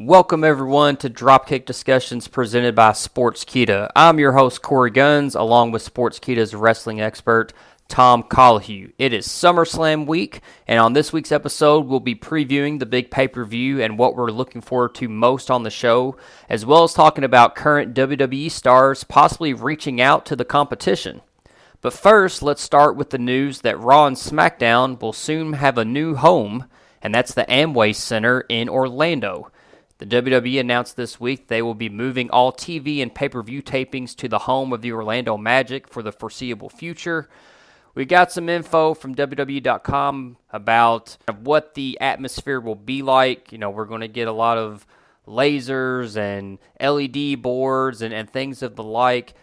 Welcome everyone to Dropkick Discussions presented by Sportskeeda. I'm your host Korey Gunz, along with Sportskeeda's wrestling expert Tom Colohue. It is SummerSlam week, and on this week's episode, we'll be previewing the big pay-per-view and what we're looking forward to most on the show, as well as talking about current WWE stars possibly reaching out to the competition. But first, let's start with the news that Raw and SmackDown will soon have a new home, and that's the Amway Center in Orlando. The WWE announced this week they will be moving all TV and pay-per-view tapings to the home of the Orlando Magic for the foreseeable future. We got some info from WWE.com about what the atmosphere will be like. You know, we're going to get a lot of lasers and LED boards and things of the like.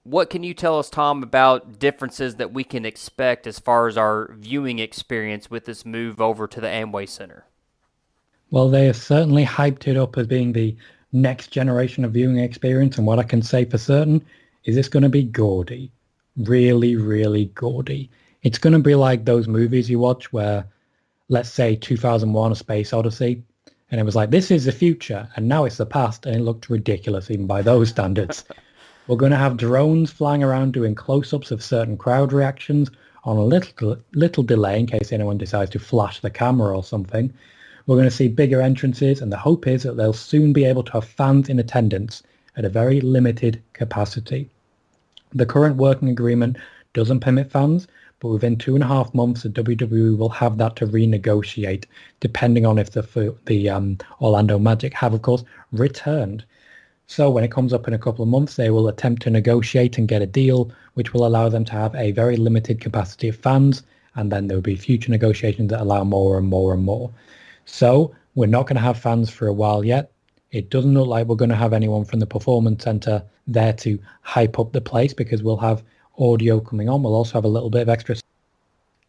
What can you tell us, Tom, about differences that we can expect as far as our viewing experience with this move over to the Amway Center? Well, they have certainly hyped it up as being the next generation of viewing experience, and what I can say for certain is it's going to be gaudy. Really, really gaudy. It's going to be like those movies you watch where, let's say, 2001: A Space Odyssey, and it was like, this is the future, and now it's the past, and it looked ridiculous even by those standards. We're going to have drones flying around doing close-ups of certain crowd reactions on a little delay in case anyone decides to flash the camera or something. We're going to see bigger entrances, and the hope is that they'll soon be able to have fans in attendance at a very limited capacity. The current working agreement doesn't permit fans, but within 2.5 months, the WWE will have that to renegotiate, depending on if the Orlando Magic have, of course, returned. So when it comes up in a couple of months, they will attempt to negotiate and get a deal, which will allow them to have a very limited capacity of fans, and then there will be future negotiations that allow more and more and more. So we're not going to have fans for a while yet. It doesn't look like we're going to have anyone from the Performance Center there to hype up the place because we'll have audio coming on. We'll also have a little bit of extra.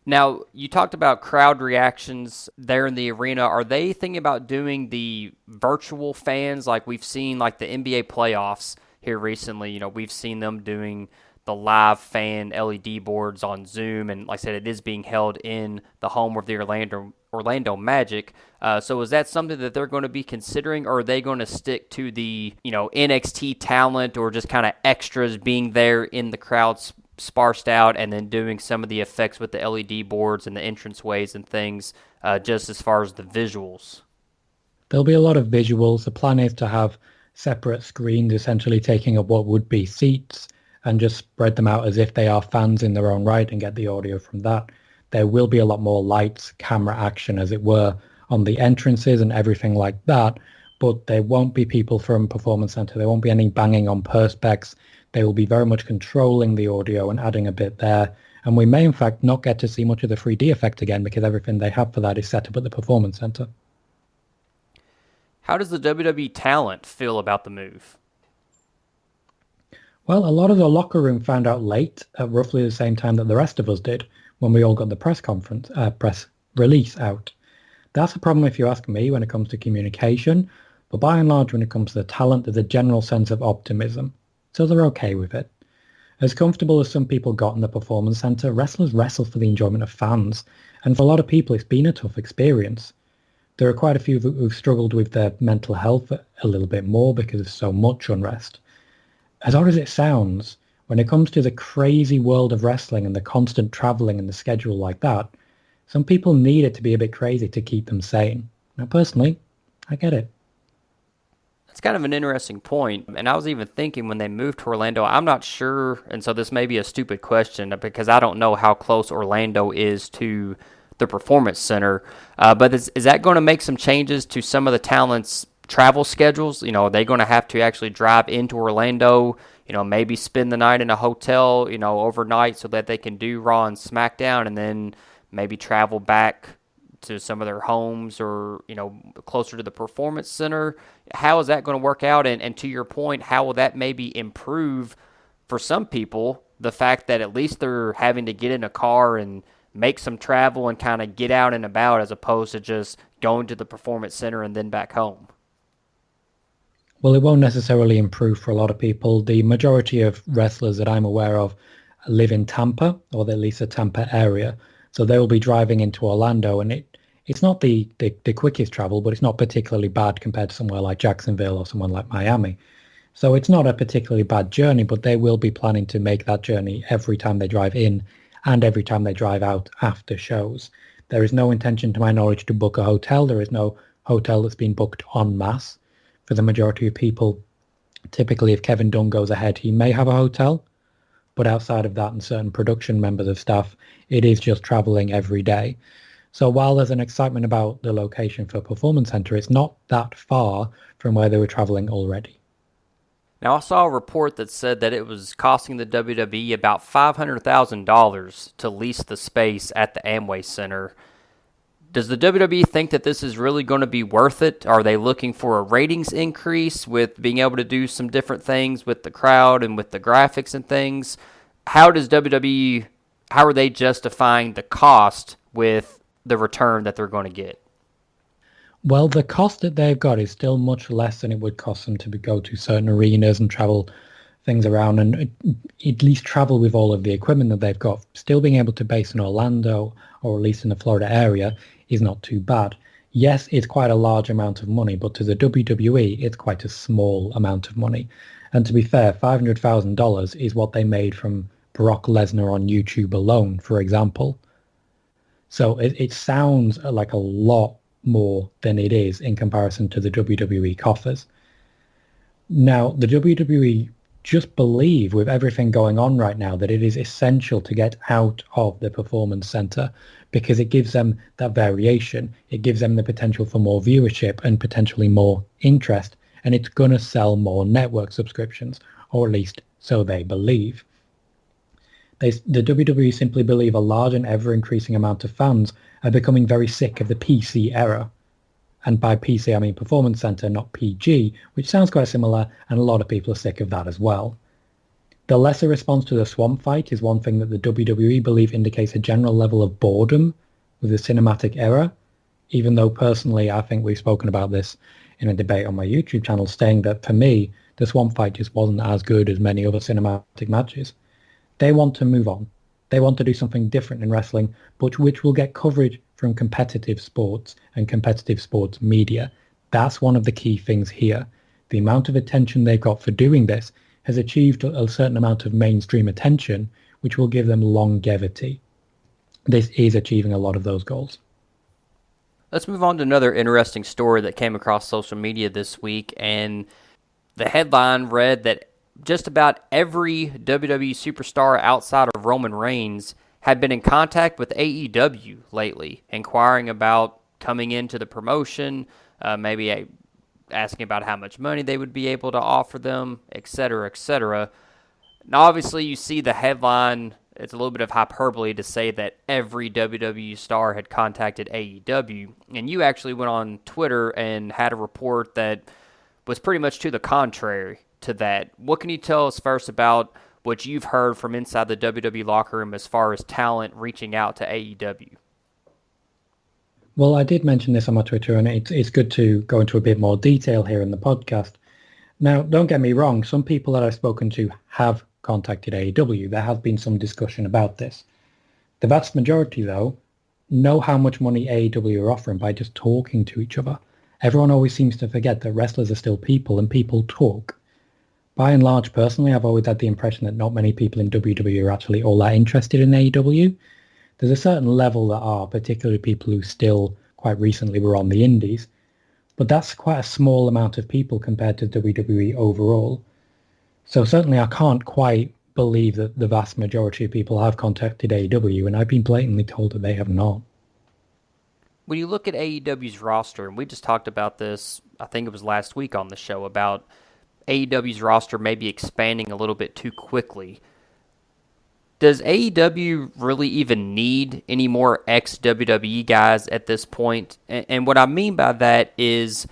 Now, you talked about crowd reactions there in the arena. Are they thinking about doing the virtual fans like we've seen, like the NBA playoffs here recently? You know, we've seen them doing the live fan LED boards on Zoom, and like I said, it is being held in the home of the Orlando Magic. So is that something that they're going to be considering, or are they going to stick to the, NXT talent or just kind of extras being there in the crowd sparsed out and then doing some of the effects with the LED boards and the entranceways and things just as far as the visuals? There'll be a lot of visuals. The plan is to have separate screens essentially taking up what would be seats and just spread them out as if they are fans in their own right and get the audio from that. There will be a lot more lights, camera action, as it were, on the entrances and everything like that, but there won't be people from Performance Center. There won't be any banging on perspex. They will be very much controlling the audio and adding a bit there. And we may, in fact, not get to see much of the 3D effect again because everything they have for that is set up at the Performance Center. How does the WWE talent feel about the move? Well, a lot of the locker room found out late, at roughly the same time that the rest of us did, when we all got the press release out. That's a problem, if you ask me, when it comes to communication. But by and large, when it comes to the talent, there's a general sense of optimism. So they're okay with it. As comfortable as some people got in the Performance Center, wrestlers wrestle for the enjoyment of fans. And for a lot of people, it's been a tough experience. There are quite a few who've struggled with their mental health a little bit more because of so much unrest. As odd as it sounds, when it comes to the crazy world of wrestling and the constant traveling and the schedule like that, some people need it to be a bit crazy to keep them sane. Now, personally, I get it. That's kind of an interesting point. And I was even thinking when they moved to Orlando, I'm not sure, and so this may be a stupid question because I don't know how close Orlando is to the Performance Center, but is that going to make some changes to some of the talent's travel schedules? Are they going to have to actually drive into Orlando, maybe spend the night in a hotel, overnight so that they can do Raw and SmackDown and then maybe travel back to some of their homes or, closer to the Performance Center? How is that going to work out? And to your point, how will that maybe improve for some people the fact that at least they're having to get in a car and make some travel and kind of get out and about as opposed to just going to the Performance Center and then back home? Well, it won't necessarily improve for a lot of people. The majority of wrestlers that I'm aware of live in Tampa, or at least the Tampa area. So they will be driving into Orlando, and It's not the quickest travel, but it's not particularly bad compared to somewhere like Jacksonville or someone like Miami. So it's not a particularly bad journey, but they will be planning to make that journey every time they drive in and every time they drive out after shows. There is no intention, to my knowledge, to book a hotel. There is no hotel that's been booked en masse. For the majority of people, typically if Kevin Dunn goes ahead, he may have a hotel. But outside of that and certain production members of staff, it is just traveling every day. So while there's an excitement about the location for Performance Center, it's not that far from where they were traveling already. Now, I saw a report that said that it was costing the WWE about $500,000 to lease the space at the Amway Center. Does the WWE think that this is really going to be worth it? Are they looking for a ratings increase with being able to do some different things with the crowd and with the graphics and things? How does WWE, how are they justifying the cost with the return that they're going to get? Well, the cost that they've got is still much less than it would cost them to go to certain arenas and travel things around and at least travel with all of the equipment that they've got. Still being able to base in Orlando or at least in the Florida area is not too bad. Yes, it's quite a large amount of money, but to the WWE, it's quite a small amount of money. And to be fair, $500,000 is what they made from Brock Lesnar on YouTube alone, for example. So it sounds like a lot more than it is in comparison to the WWE coffers. Now, the WWE just believe with everything going on right now that it is essential to get out of the Performance Center because it gives them that variation. It gives them the potential for more viewership and potentially more interest, and it's going to sell more network subscriptions, or at least so they believe. The WWE simply believe a large and ever-increasing amount of fans are becoming very sick of the PC era. And by PC, I mean Performance Center, not PG, which sounds quite similar, and a lot of people are sick of that as well. The lesser response to the Swamp Fight is one thing that the WWE believe indicates a general level of boredom with the cinematic era, even though personally I think we've spoken about this in a debate on my YouTube channel, saying that for me, the Swamp Fight just wasn't as good as many other cinematic matches. They want to move on. They want to do something different in wrestling, but which will get coverage from competitive sports and competitive sports media. That's one of the key things here. The amount of attention they've got for doing this has achieved a certain amount of mainstream attention, which will give them longevity. This is achieving a lot of those goals. Let's move on to another interesting story that came across social media this week, and the headline read that just about every WWE superstar outside of Roman Reigns had been in contact with AEW lately, inquiring about coming into the promotion, maybe asking about how much money they would be able to offer them, etc., etc. Now, obviously, you see the headline. It's a little bit of hyperbole to say that every WWE star had contacted AEW, and you actually went on Twitter and had a report that was pretty much to the contrary to that. What can you tell us first about what you've heard from inside the WWE locker room as far as talent reaching out to AEW? Well, I did mention this on my Twitter, and it's good to go into a bit more detail here in the podcast. Now, don't get me wrong, some people that I've spoken to have contacted AEW. There has been some discussion about this. The vast majority, though, know how much money AEW are offering by just talking to each other. Everyone always seems to forget that wrestlers are still people and people talk. By and large, personally, I've always had the impression that not many people in WWE are actually all that interested in AEW. There's a certain level that are, particularly people who still quite recently were on the indies. But that's quite a small amount of people compared to WWE overall. So certainly I can't quite believe that the vast majority of people have contacted AEW, and I've been blatantly told that they have not. When you look at AEW's roster, and we just talked about this, I think it was last week on the show, about AEW's roster maybe expanding a little bit too quickly. Does AEW really even need any more ex-WWE guys at this point? And what I mean by that is,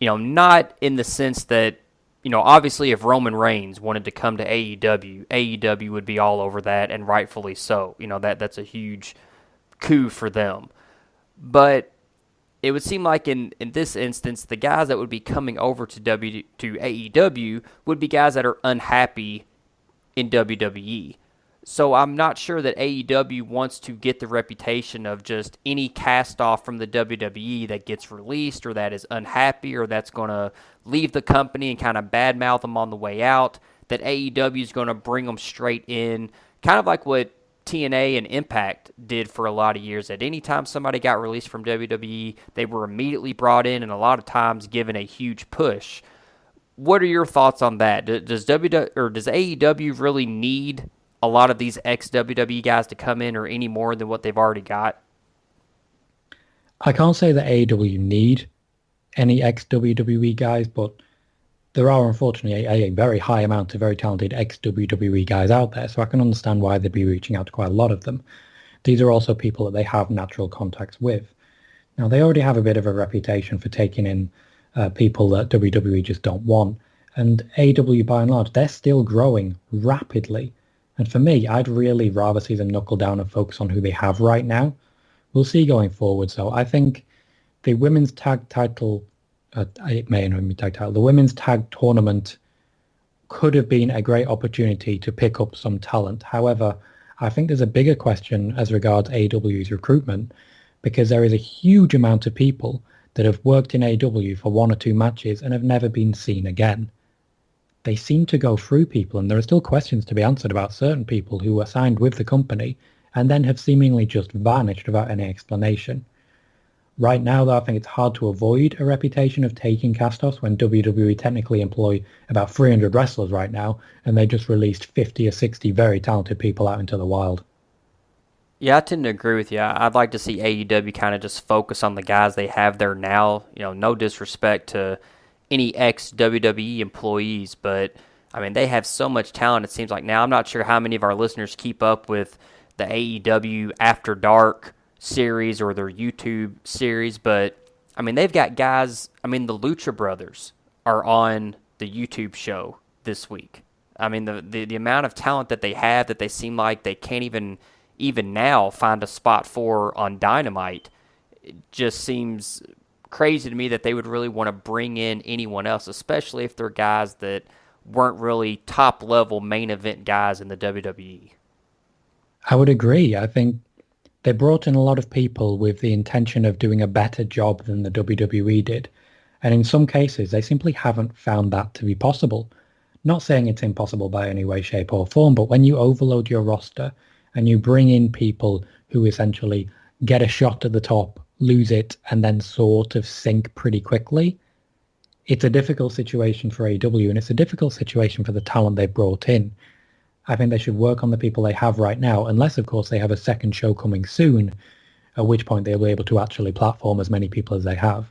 not in the sense that, obviously if Roman Reigns wanted to come to AEW, AEW would be all over that, and rightfully so. That's a huge coup for them. But it would seem like in this instance, the guys that would be coming over to AEW would be guys that are unhappy in WWE. So I'm not sure that AEW wants to get the reputation of just any cast off from the WWE that gets released or that is unhappy or that's going to leave the company and kind of badmouth them on the way out, that AEW is going to bring them straight in, kind of like what TNA and Impact did for a lot of years. At any time somebody got released from WWE, they were immediately brought in and a lot of times given a huge push. What are your thoughts on that? Does AEW really need a lot of these ex-WWE guys to come in or any more than what they've already got? I can't say that AEW need any ex-WWE guys, but there are unfortunately a very high amount of very talented ex-WWE guys out there, so I can understand why they'd be reaching out to quite a lot of them. These are also people that they have natural contacts with. Now, they already have a bit of a reputation for taking in people that WWE just don't want, and AEW, by and large, they're still growing rapidly. And for me, I'd really rather see them knuckle down and focus on who they have right now. We'll see going forward. So I think the women's tag title, it may not be tag title, the women's tag tournament could have been a great opportunity to pick up some talent. However, I think there's a bigger question as regards AEW's recruitment, because there is a huge amount of people that have worked in AEW for one or two matches and have never been seen again. They seem to go through people, and there are still questions to be answered about certain people who were signed with the company and then have seemingly just vanished without any explanation. Right now, though, I think it's hard to avoid a reputation of taking cast-offs when WWE technically employ about 300 wrestlers right now, and they just released 50 or 60 very talented people out into the wild. Yeah, I tend to agree with you. I'd like to see AEW kind of just focus on the guys they have there now. No disrespect to any ex-WWE employees, but I mean, they have so much talent, it seems like now. I'm not sure how many of our listeners keep up with the AEW After Dark series or their YouTube series, but I mean, they've got guys, the Lucha Brothers are on the YouTube show this week. I mean, the amount of talent that they have that they seem like they can't even now find a spot for on Dynamite, it just seems crazy to me that they would really want to bring in anyone else, especially if they're guys that weren't really top-level main event guys in the WWE. I would agree. I think they brought in a lot of people with the intention of doing a better job than the WWE did. And in some cases, they simply haven't found that to be possible. Not saying it's impossible by any way, shape or form, but when you overload your roster and you bring in people who essentially get a shot at the top, lose it, and then sort of sink pretty quickly, it's a difficult situation for AEW, and it's a difficult situation for the talent they've brought in. I think they should work on the people they have right now, unless, of course, they have a second show coming soon, at which point they'll be able to actually platform as many people as they have.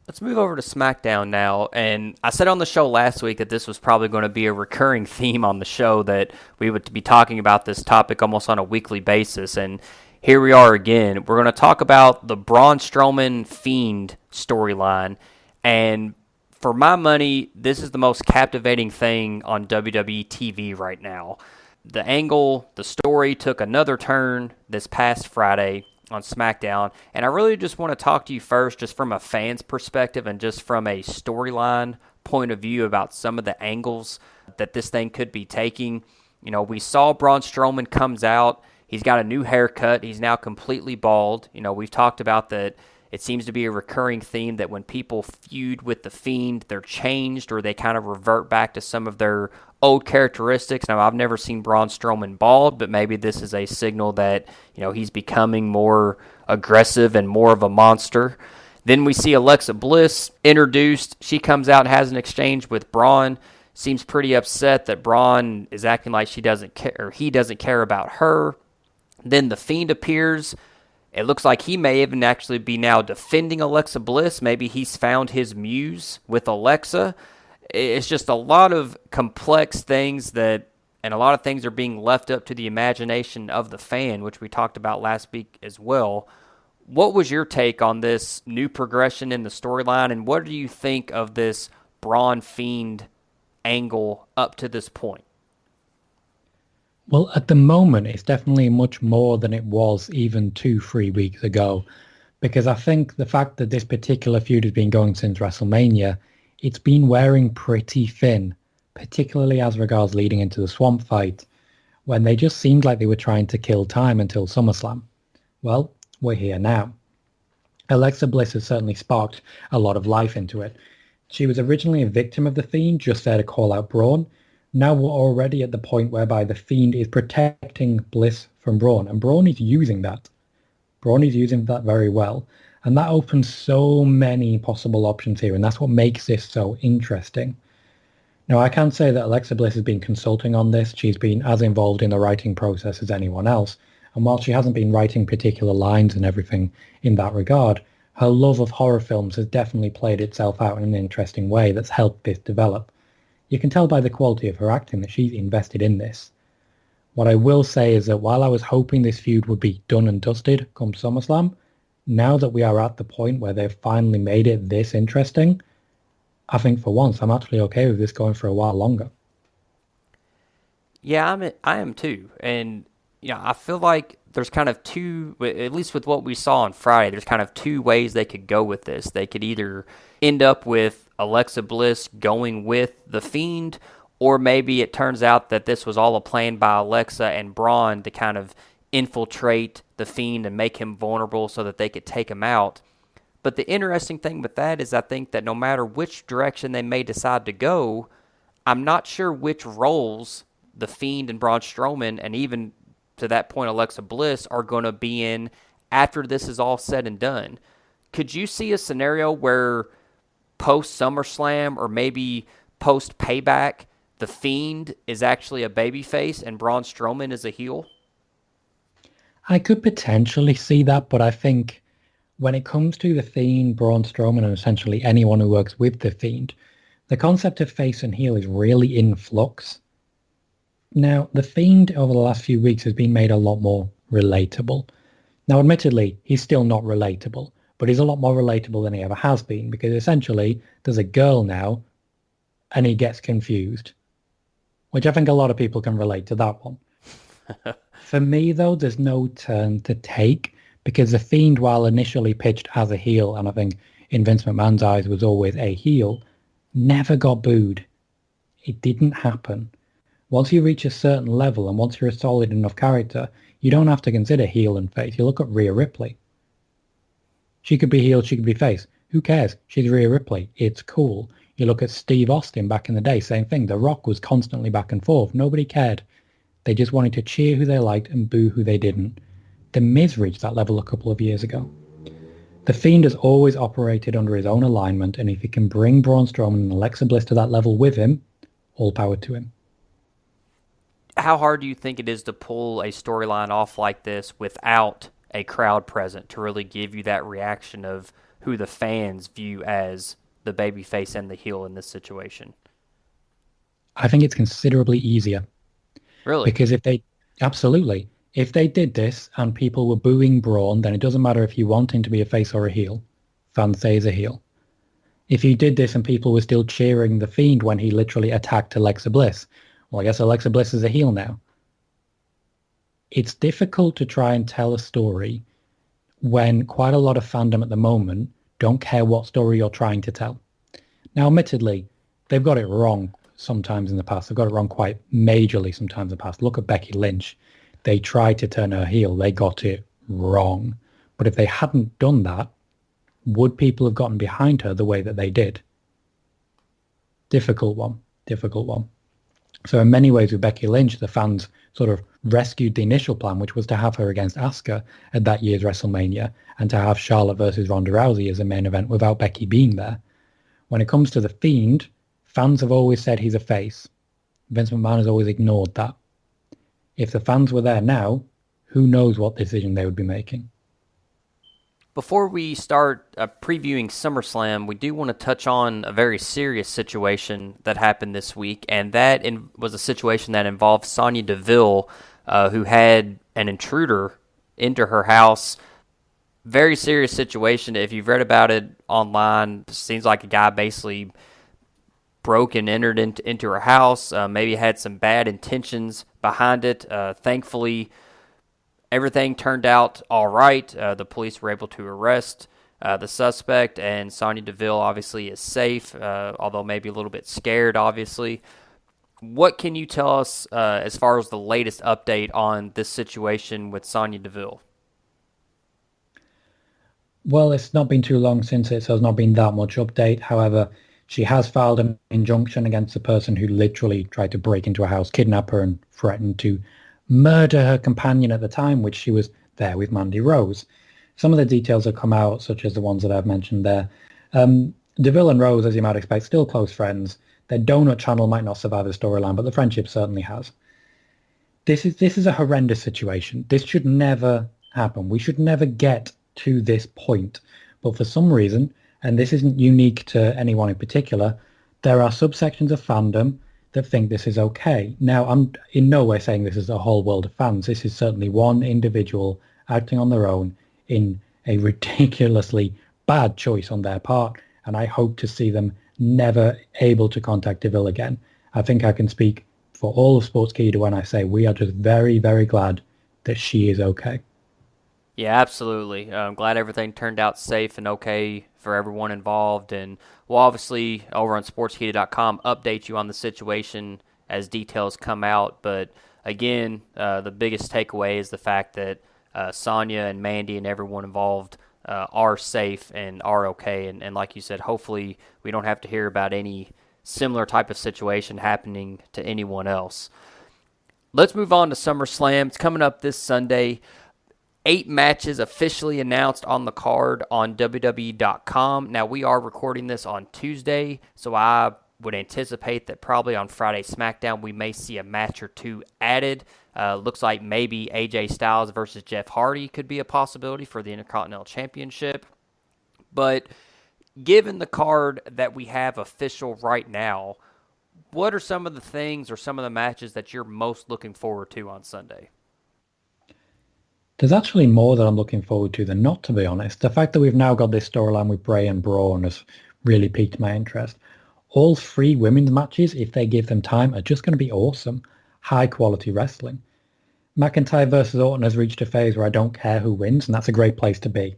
Let's move over to SmackDown now, and I said on the show last week that this was probably going to be a recurring theme on the show, that we would be talking about this topic almost on a weekly basis, and here we are again. We're going to talk about the Braun Strowman Fiend storyline, and for my money, this is the most captivating thing on WWE TV right now. The angle, the story took another turn this past Friday on SmackDown, and I really just want to talk to you first just from a fan's perspective and just from a storyline point of view about some of the angles that this thing could be taking. We saw Braun Strowman comes out. He's got a new haircut. He's now completely bald. We've talked about that. It seems to be a recurring theme that when people feud with the Fiend, they're changed or they kind of revert back to some of their old characteristics. Now, I've never seen Braun Strowman bald, but maybe this is a signal that, he's becoming more aggressive and more of a monster. Then we see Alexa Bliss introduced. She comes out and has an exchange with Braun. Seems pretty upset that Braun is acting like she doesn't care, or he doesn't care about her. Then the Fiend appears. It looks like he may even actually be now defending Alexa Bliss. Maybe he's found his muse with Alexa. It's just a lot of complex things and a lot of things are being left up to the imagination of the fan, which we talked about last week as well. What was your take on this new progression in the storyline, and what do you think of this Braun Fiend angle up to this point? Well, at the moment, it's definitely much more than it was even 2-3 weeks ago, because I think the fact that this particular feud has been going since WrestleMania, it's been wearing pretty thin, particularly as regards leading into the Swamp fight. when they just seemed like they were trying to kill time until SummerSlam. Well, we're here now. Alexa Bliss has certainly sparked a lot of life into it. She was originally a victim of the Fiend, just there to call out Braun. Now we're already at the point whereby the Fiend is protecting Bliss from Braun, and Braun is using that. Braun is using that very well, and that opens so many possible options here, and that's what makes this so interesting. Now, I can say that Alexa Bliss has been consulting on this. She's been as involved in the writing process as anyone else. And while she hasn't been writing particular lines and everything in that regard, her love of horror films has definitely played itself out in an interesting way that's helped this develop. You can tell by the quality of her acting that she's invested in this. What I will say is that while I was hoping this feud would be done and dusted come SummerSlam, now that we are at the point where they've finally made it this interesting, I think for once I'm actually okay with this going for a while longer. Yeah, I am too. And I feel like there's kind of two, at least with what we saw on Friday, there's kind of two ways they could go with this. They could either end up with Alexa Bliss going with the Fiend, or maybe it turns out that this was all a plan by Alexa and Braun to kind of infiltrate the Fiend and make him vulnerable so that they could take him out. But the interesting thing with that is I think that no matter which direction they may decide to go, I'm not sure which roles the Fiend and Braun Strowman, and even to that point Alexa Bliss, are going to be in after this is all said and done. Could you see a scenario where post SummerSlam or maybe post Payback, the Fiend is actually a babyface and Braun Strowman is a heel? I could potentially see that, but I think when it comes to the Fiend, Braun Strowman, and essentially anyone who works with the Fiend, the concept of face and heel is really in flux. Now, the Fiend over the last few weeks has been made a lot more relatable. Now, admittedly, he's still not relatable, but he's a lot more relatable than he ever has been, because essentially there's a girl now and he gets confused, which I think a lot of people can relate to that one. For me, though, there's no turn to take, because the Fiend, while initially pitched as a heel, and I think in Vince McMahon's eyes was always a heel, never got booed. It didn't happen. Once you reach a certain level and once you're a solid enough character, you don't have to consider heel and face. You look at Rhea Ripley. She could be heel, she could be face. Who cares? She's Rhea Ripley. It's cool. You look at Steve Austin back in the day, same thing. The Rock was constantly back and forth. Nobody cared. They just wanted to cheer who they liked and boo who they didn't. The Miz reached that level a couple of years ago. The Fiend has always operated under his own alignment, and if he can bring Braun Strowman and Alexa Bliss to that level with him, all power to him. How hard do you think it is to pull a storyline off like this without a crowd present to really give you that reaction of who the fans view as the babyface and the heel in this situation? I think it's considerably easier. Really? Because if they did this and people were booing Braun, then it doesn't matter if you want him to be a face or a heel. Fans say he's a heel. If you did this and people were still cheering the Fiend when he literally attacked Alexa Bliss, well, I guess Alexa Bliss is a heel now. It's difficult to try and tell a story when quite a lot of fandom at the moment don't care what story you're trying to tell. Now, admittedly, they've got it wrong sometimes in the past. They've got it wrong quite majorly sometimes in the past. Look at Becky Lynch. They tried to turn her heel. They got it wrong. But if they hadn't done that, would people have gotten behind her the way that they did? Difficult one. So in many ways with Becky Lynch, the fans sort of rescued the initial plan, which was to have her against Asuka at that year's WrestleMania and to have Charlotte versus Ronda Rousey as a main event without Becky being there. When it comes to The Fiend, fans have always said he's a face. Vince McMahon has always ignored that. If the fans were there now, who knows what decision they would be making. Before we start previewing SummerSlam, we do want to touch on a very serious situation that happened this week, and that was a situation that involved Sonya Deville, who had an intruder into her house. Very serious situation. If you've read about it online, it seems like a guy basically broke and entered into her house, maybe had some bad intentions behind it. Thankfully, everything turned out all right. The police were able to arrest the suspect, and Sonya Deville obviously is safe, although maybe a little bit scared, obviously. What can you tell us as far as the latest update on this situation with Sonya Deville? Well, it's not been too long since it, so there's not been that much update. However, she has filed an injunction against the person who literally tried to break into a house, kidnap her, and threatened to murder her companion at the time, which she was there with Mandy Rose. Some of the details have come out, such as the ones that I've mentioned there. Deville and Rose, as you might expect, still close friends. Their donut channel might not survive the storyline, but the friendship certainly has. This is a horrendous situation. This should never happen. We should never get to this point. But for some reason, and this isn't unique to anyone in particular, there are subsections of fandom that think this is okay. Now, I'm in no way saying this is a whole world of fans. This is certainly one individual acting on their own in a ridiculously bad choice on their part, and I hope to see them never able to contact Deville again. I think I can speak for all of Sportskeeda when I say we are just very, very glad that she is okay. Yeah, absolutely. I'm glad everything turned out safe and okay for everyone involved. And we'll obviously, over on Sportskeeda.com, update you on the situation as details come out. But again, the biggest takeaway is the fact that Sonya and Mandy and everyone involved are safe and are okay. And like you said, hopefully we don't have to hear about any similar type of situation happening to anyone else. Let's move on to SummerSlam. It's coming up this Sunday. 8 matches officially announced on the card on WWE.com. Now, we are recording this on Tuesday, so I would anticipate that probably on Friday SmackDown we may see a match or two added. Looks like maybe AJ Styles versus Jeff Hardy could be a possibility for the Intercontinental Championship. But given the card that we have official right now, what are some of the things or some of the matches that you're most looking forward to on Sunday? There's actually more that I'm looking forward to than not, to be honest. The fact that we've now got this storyline with Bray and Braun has really piqued my interest. All 3 women's matches, if they give them time, are just going to be awesome. High quality wrestling. McIntyre versus Orton has reached a phase where I don't care who wins, and that's a great place to be.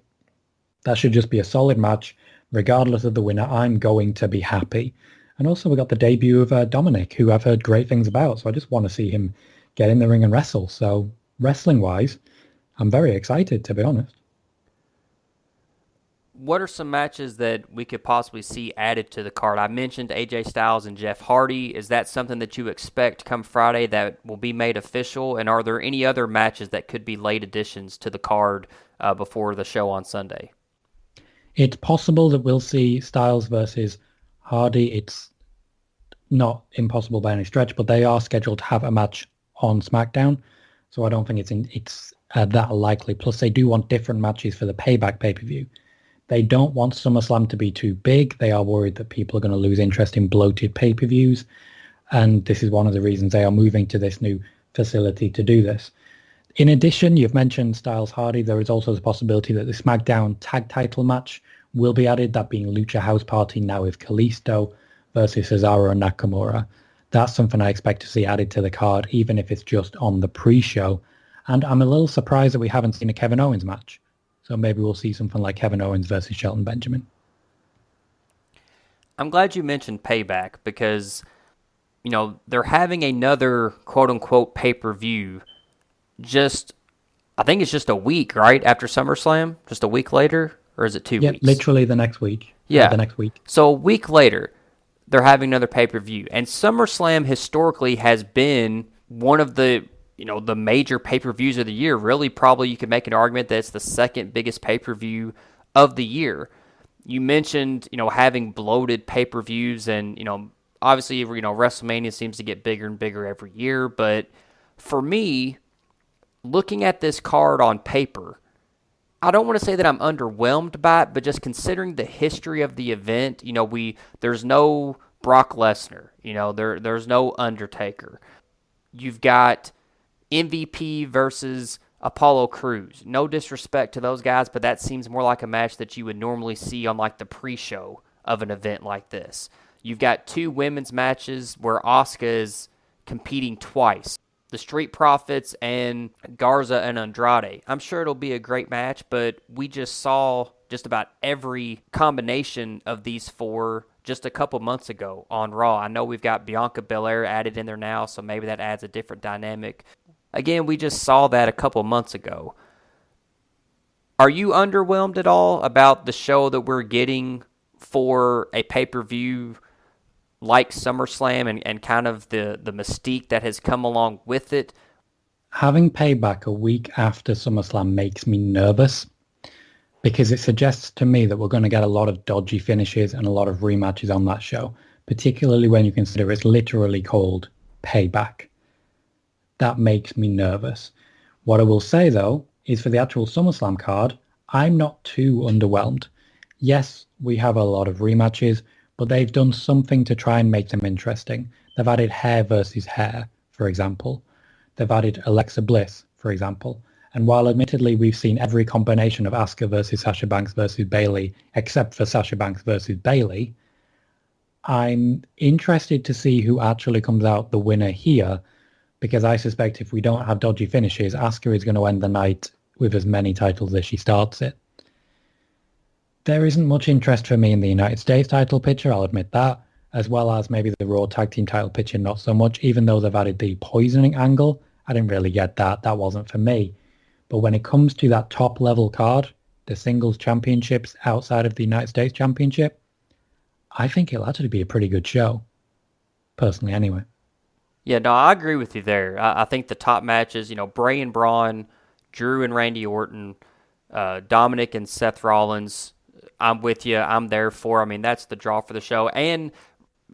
That should just be a solid match. Regardless of the winner, I'm going to be happy. And also we got the debut of Dominic, who I've heard great things about, so I just want to see him get in the ring and wrestle. So wrestling-wise, I'm very excited, to be honest. What are some matches that we could possibly see added to the card? I mentioned AJ Styles and Jeff Hardy. Is that something that you expect come Friday that will be made official? And are there any other matches that could be late additions to the card before the show on Sunday? It's possible that we'll see Styles versus Hardy. It's not impossible by any stretch, but they are scheduled to have a match on SmackDown, so I don't think it's that likely. Plus, they do want different matches for the Payback pay-per-view. They don't want SummerSlam to be too big. They are worried that people are going to lose interest in bloated pay-per-views, and this is one of the reasons they are moving to this new facility to do this. In addition, you've mentioned Styles Hardy. There is also the possibility that the SmackDown tag title match will be added, that being Lucha House Party now with Kalisto versus Cesaro and Nakamura. That's something I expect to see added to the card, even if it's just on the pre-show. And I'm a little surprised that we haven't seen a Kevin Owens match. So maybe we'll see something like Kevin Owens versus Shelton Benjamin. I'm glad you mentioned Payback because, you know, they're having another quote-unquote pay-per-view I think it's just a week, right, after SummerSlam? Just a week later? Or is it 2 weeks? Yeah, literally the next week. Yeah. The next week. So a week later, they're having another pay-per-view. And SummerSlam historically has been one of the major pay-per-views of the year. Really, probably you could make an argument that it's the second biggest pay-per-view of the year. You mentioned, having bloated pay-per-views and, obviously, WrestleMania seems to get bigger and bigger every year. But for me, looking at this card on paper, I don't want to say that I'm underwhelmed by it, but just considering the history of the event, there's no Brock Lesnar, there's no Undertaker. You've got MVP versus Apollo Crews. No disrespect to those guys, but that seems more like a match that you would normally see on like the pre-show of an event like this. You've got 2 women's matches where Asuka is competing twice. The Street Profits and Garza and Andrade. I'm sure it'll be a great match, but we just saw just about every combination of these 4 just a couple months ago on Raw. I know we've got Bianca Belair added in there now, so maybe that adds a different dynamic. Again, we just saw that a couple months ago. Are you underwhelmed at all about the show that we're getting for a pay-per-view like SummerSlam and kind of the mystique that has come along with it? Having Payback a week after SummerSlam makes me nervous because it suggests to me that we're going to get a lot of dodgy finishes and a lot of rematches on that show, particularly when you consider it's literally called Payback. That makes me nervous. What I will say, though, is for the actual SummerSlam card, I'm not too underwhelmed. Yes, we have a lot of rematches, but they've done something to try and make them interesting. They've added hair versus hair, for example. They've added Alexa Bliss, for example. And while admittedly we've seen every combination of Asuka versus Sasha Banks versus Bayley, except for Sasha Banks versus Bayley, I'm interested to see who actually comes out the winner here, because I suspect if we don't have dodgy finishes, Asuka is going to end the night with as many titles as she starts it. There isn't much interest for me in the United States title picture, I'll admit that, as well as maybe the Raw Tag Team title picture, not so much, even though they've added the poisoning angle. I didn't really get that. That wasn't for me. But when it comes to that top level card, the singles championships outside of the United States Championship, I think it'll actually be a pretty good show. Personally, anyway. Yeah, no, I agree with you there. I think the top matches, Bray and Braun, Drew and Randy Orton, Dominic and Seth Rollins, I'm with you. I'm there for. That's the draw for the show. And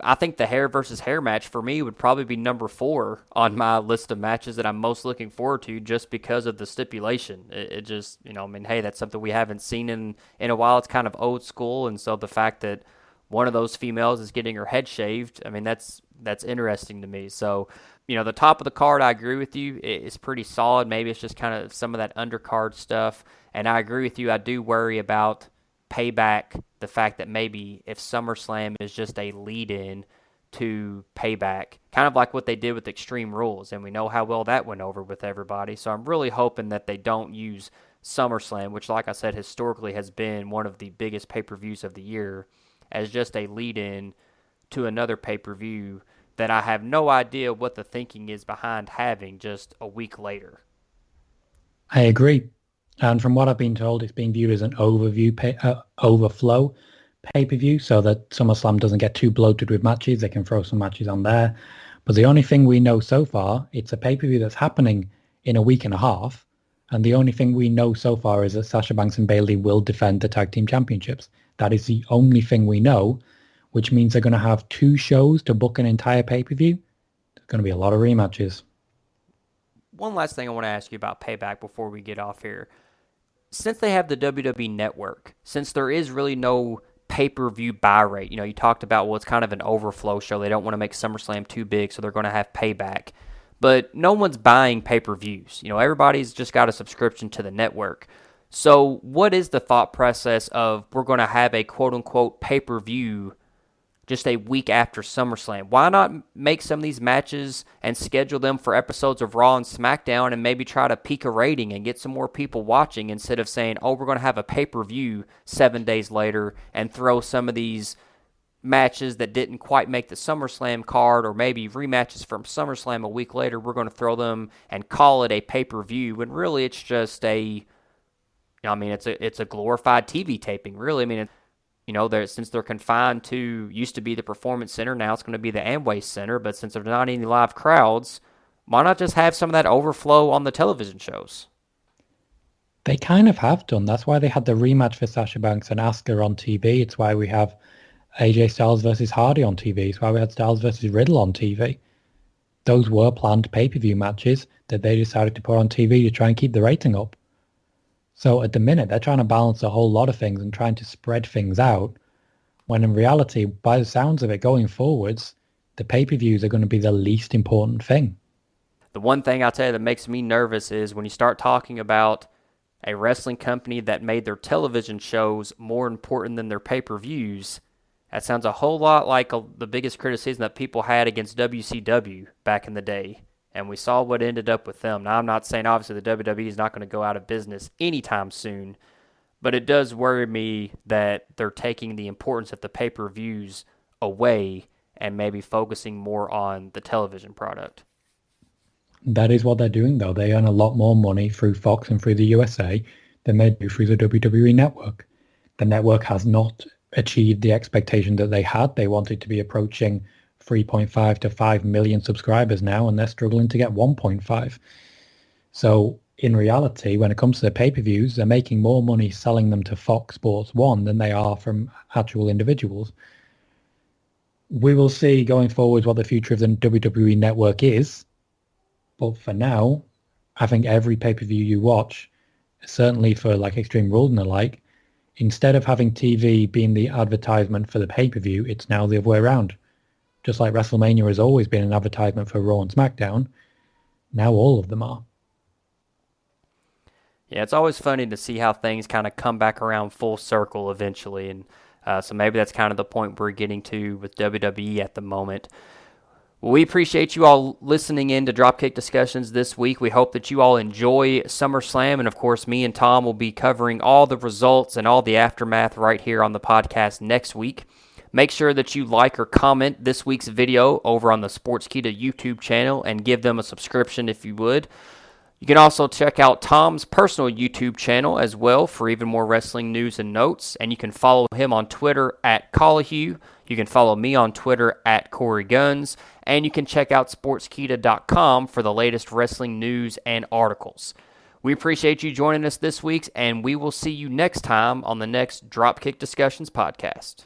I think the hair versus hair match for me would probably be number 4 on my list of matches that I'm most looking forward to just because of the stipulation. It just, hey, that's something we haven't seen in a while. It's kind of old school. And so the fact that one of those females is getting her head shaved, that's interesting to me. So, the top of the card, I agree with you. It's pretty solid. Maybe it's just kind of some of that undercard stuff. And I agree with you. I do worry about Payback, the fact that maybe if SummerSlam is just a lead-in to Payback, kind of like what they did with Extreme Rules, and we know how well that went over with everybody. So I'm really hoping that they don't use SummerSlam, which, like I said, historically has been one of the biggest pay-per-views of the year, as just a lead-in to another pay-per-view that I have no idea what the thinking is behind having just a week later. I agree. And from what I've been told, it's being viewed as an overflow pay-per-view so that SummerSlam doesn't get too bloated with matches. They can throw some matches on there. But the only thing we know so far, it's a pay-per-view that's happening in a week and a half. And the only thing we know so far is that Sasha Banks and Bayley will defend the tag team championships. That is the only thing we know, which means they're going to have 2 shows to book an entire pay-per-view. There's going to be a lot of rematches. One last thing I want to ask you about Payback before we get off here. Since they have the WWE Network, since there is really no pay-per-view buy rate, you talked about, it's kind of an overflow show. They don't want to make SummerSlam too big, so they're going to have Payback. But no one's buying pay-per-views. Everybody's just got a subscription to the network. So what is the thought process of we're going to have a quote-unquote pay-per-view just a week after SummerSlam? Why not make some of these matches and schedule them for episodes of Raw and SmackDown and maybe try to peak a rating and get some more people watching instead of saying, we're going to have a pay-per-view 7 days later and throw some of these matches that didn't quite make the SummerSlam card or maybe rematches from SummerSlam a week later, we're going to throw them and call it a pay-per-view when really it's just it's a glorified TV taping, really. Since they're confined to, used to be the Performance Center, now it's going to be the Amway Center, but since there's not any live crowds, why not just have some of that overflow on the television shows? They kind of have done. That's why they had the rematch for Sasha Banks and Asuka on TV. It's why we have AJ Styles versus Hardy on TV. It's why we had Styles versus Riddle on TV. Those were planned pay-per-view matches that they decided to put on TV to try and keep the rating up. So at the minute, they're trying to balance a whole lot of things and trying to spread things out, when in reality, by the sounds of it going forwards, the pay-per-views are going to be the least important thing. The one thing I'll tell you that makes me nervous is when you start talking about a wrestling company that made their television shows more important than their pay-per-views, that sounds a whole lot like the biggest criticism that people had against WCW back in the day. And we saw what ended up with them. Now, I'm not saying, obviously, the WWE is not going to go out of business anytime soon, but it does worry me that they're taking the importance of the pay-per-views away and maybe focusing more on the television product. That is what they're doing, though. They earn a lot more money through Fox and through the USA than they do through the WWE network. The network has not achieved the expectation that they had. They wanted to be approaching 3.5 to 5 million subscribers now, and they're struggling to get 1.5. So in reality, when it comes to the pay-per-views, they're making more money selling them to Fox Sports 1 than they are from actual individuals. We will see going forward what the future of the WWE network is. But for now, I think every pay-per-view you watch, certainly for like Extreme Rules and the like, instead of having TV being the advertisement for the pay-per-view, it's now the other way around. Just like WrestleMania has always been an advertisement for Raw and SmackDown, now all of them are. Yeah, it's always funny to see how things kind of come back around full circle eventually. And so maybe that's kind of the point we're getting to with WWE at the moment. Well, we appreciate you all listening in to Dropkick Discussions this week. We hope that you all enjoy SummerSlam. And, of course, me and Tom will be covering all the results and all the aftermath right here on the podcast next week. Make sure that you like or comment this week's video over on the Sportskeeda YouTube channel and give them a subscription if you would. You can also check out Tom's personal YouTube channel as well for even more wrestling news and notes. And you can follow him on Twitter at Colohue. You can follow me on Twitter at Korey Gunz. And you can check out Sportskeeda.com for the latest wrestling news and articles. We appreciate you joining us this week, and we will see you next time on the next Dropkick Discussions podcast.